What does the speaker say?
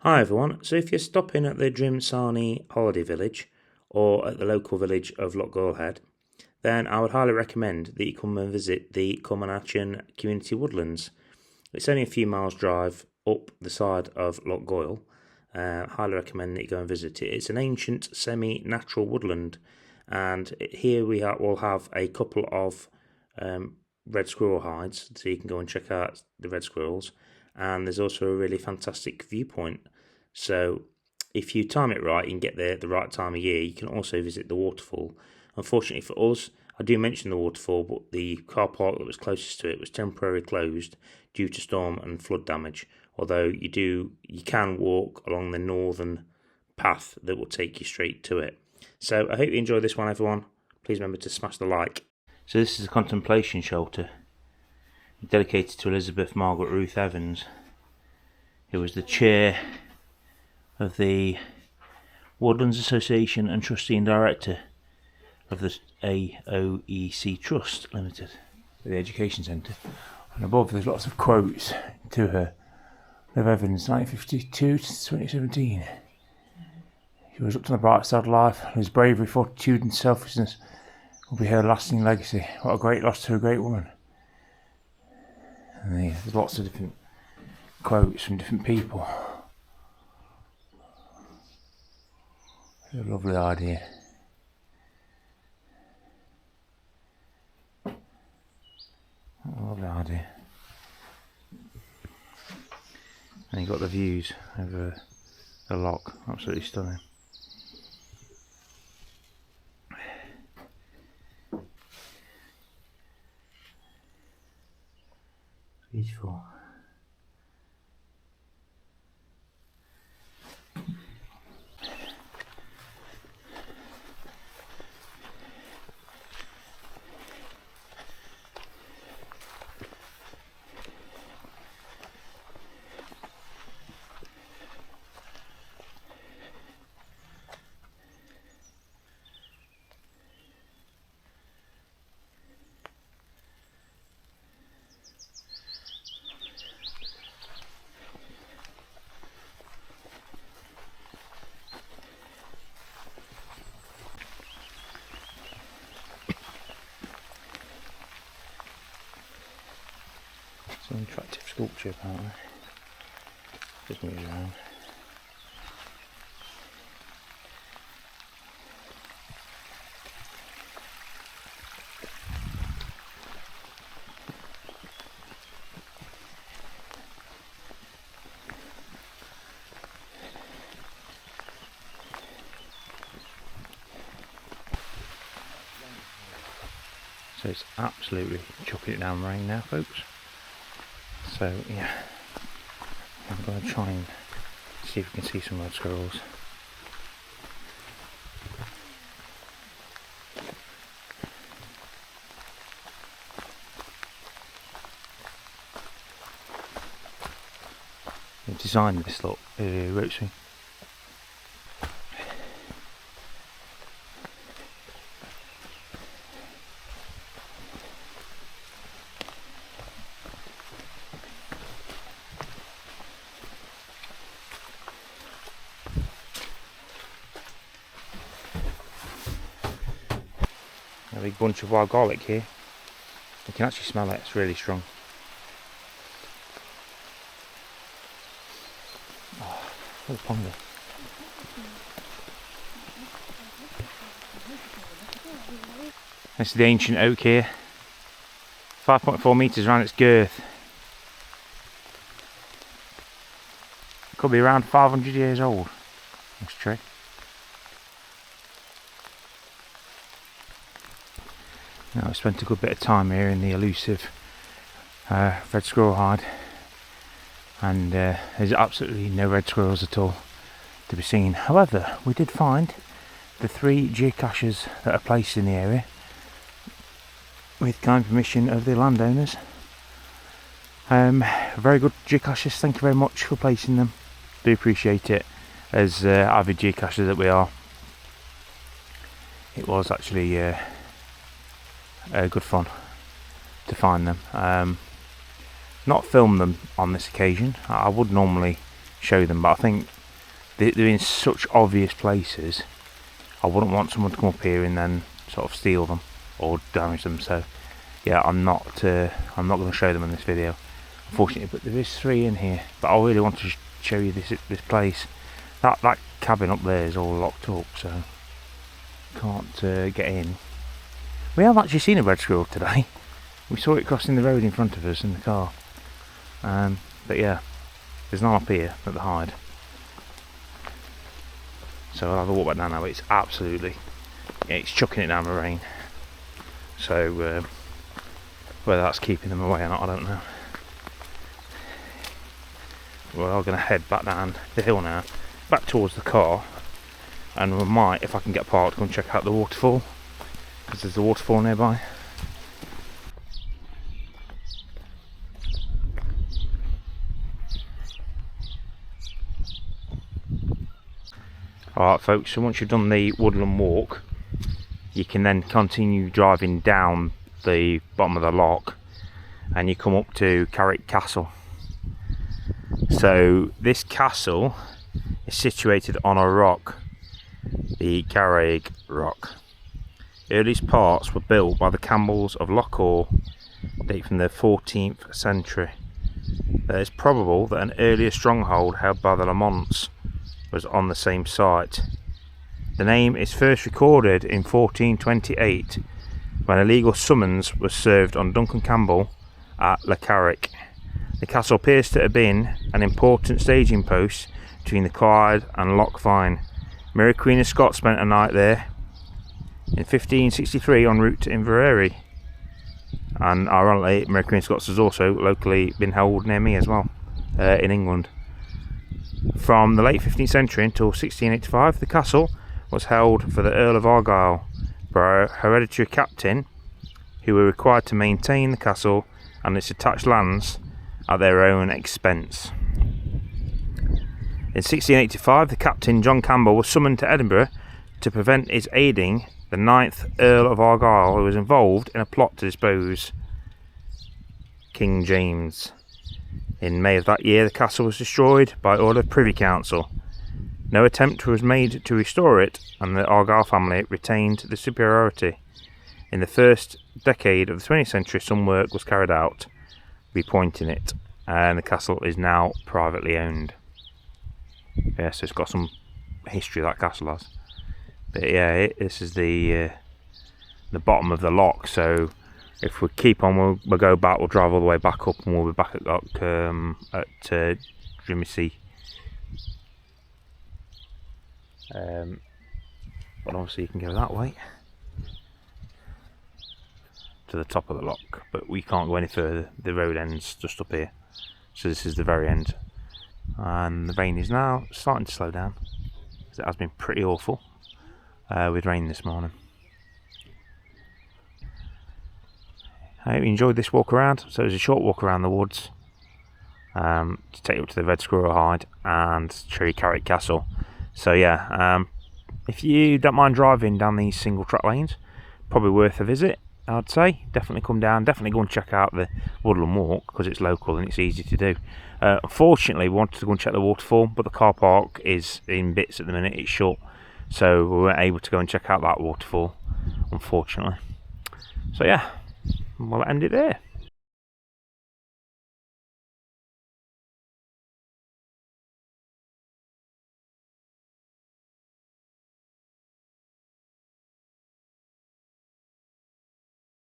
Hi everyone, so if you're stopping at the Drimsani holiday village or at the local village of Lochgoil Head, then I would highly recommend that you come and visit the Cormonachan community woodlands. It's only a few miles drive up the side of Lochgoil. Highly recommend that you go and visit it. It's an ancient semi-natural woodland, and here we'll have a couple of red squirrel hides, so you can go and check out the red squirrels, and there's also a really fantastic viewpoint. So if you time it right, you can get there at the right time of year. You can also visit the waterfall. Unfortunately for us, I do mention the waterfall, but the car park that was closest to it was temporarily closed due to storm and flood damage. Although you can walk along the northern path that will take you straight to it. So I hope you enjoy this one, everyone. Please remember to smash the like. So this is a contemplation shelter dedicated to Elizabeth Margaret Ruth Evans, who was the chair of the Woodlands Association and trustee and director of the AOEC Trust Limited, the Education Centre. And above there's lots of quotes to her. Liv Evans, 1952 to 2017. She was up to the bright side of life, and whose bravery, fortitude and selflessness will be her lasting legacy. What a great loss to a great woman. And there's lots of different quotes from different people. A lovely idea. A lovely idea. And you've got the views over the loch, absolutely stunning. Beautiful. It's an attractive sculpture apparently. Just move around. So it's absolutely chucking it down rain now, folks. So yeah, I'm going to try and see if we can see some red squirrels. They designed this lot rope swing. A big bunch of wild garlic here. You can actually smell it, it's really strong. Oh, what a ponder. This is the ancient oak here. 5.4 metres around its girth. Could be around 500 years old, this tree. Now, I've spent a good bit of time here in the elusive red squirrel hide, and there's absolutely no red squirrels at all to be seen. However, we did find the 3 geocaches that are placed in the area with kind permission of the landowners. Very good geocaches, thank you very much for placing them. Do appreciate it, as avid geocachers that we are. It was actually good fun to find them. Not film them on this occasion. I would normally show them, but I think they're in such obvious places. I wouldn't want someone to come up here and then sort of steal them or damage them. So yeah, I'm not going to show them in this video, unfortunately. But there is 3 in here. But I really want to show you this place. That cabin up there is all locked up, so can't get in. We have actually seen a red squirrel today. We saw it crossing the road in front of us in the car. But yeah, there's none up here at the hide. So I'll have a walk back down now. It's absolutely, it's chucking it down the rain. So whether that's keeping them away or not, I don't know. We're all going to head back down the hill now, back towards the car, and we might, if I can get parked, go and check out the waterfall, because there's a waterfall nearby. Alright folks, so once you've done the woodland walk, you can then continue driving down the bottom of the loch and you come up to Carrick Castle. So this castle is situated on a rock, the Carrick rock. The earliest parts were built by the Campbells of Loch Awe, date from the 14th century. It is probable that an earlier stronghold held by the Lamonts was on the same site. The name is first recorded in 1428 when a legal summons was served on Duncan Campbell at Le Carrick. The castle appears to have been an important staging post between the Clyde and Loch Fyne. Mary Queen of Scots spent a night there in 1563 en route to Inverary, and ironically Mary Queen of Scots has also locally been held near me as well, in England. From the late 15th century until 1685, the castle was held for the Earl of Argyll by a hereditary captain who were required to maintain the castle and its attached lands at their own expense. In 1685, the captain John Campbell was summoned to Edinburgh to prevent his aiding the 9th Earl of Argyll, who was involved in a plot to depose King James. In May of that year, the castle was destroyed by order of Privy Council. No attempt was made to restore it, and the Argyll family retained the superiority. In the first decade of the 20th century, some work was carried out, repointing it, and the castle is now privately owned. Yeah, so it's got some history, that castle has. But yeah, this is the bottom of the loch, so if we keep on, we'll go back, we'll drive all the way back up, and we'll be back at Drimsey. But obviously you can go that way to the top of the loch, but we can't go any further. The road ends just up here, so this is the very end. And the rain is now starting to slow down, because it has been pretty awful with rain this morning. I hope you enjoyed this walk around. So it was a short walk around the woods to take you up to the Red Squirrel Hide and show you Carrick Castle. So yeah, if you don't mind driving down these single track lanes, probably worth a visit, I'd say. Definitely come down, definitely go and check out the Woodland Walk, because it's local and it's easy to do. Unfortunately, we wanted to go and check the waterfall, but the car park is in bits at the minute, it's shut, so we weren't able to go and check out that waterfall, unfortunately. So yeah, we'll end it there.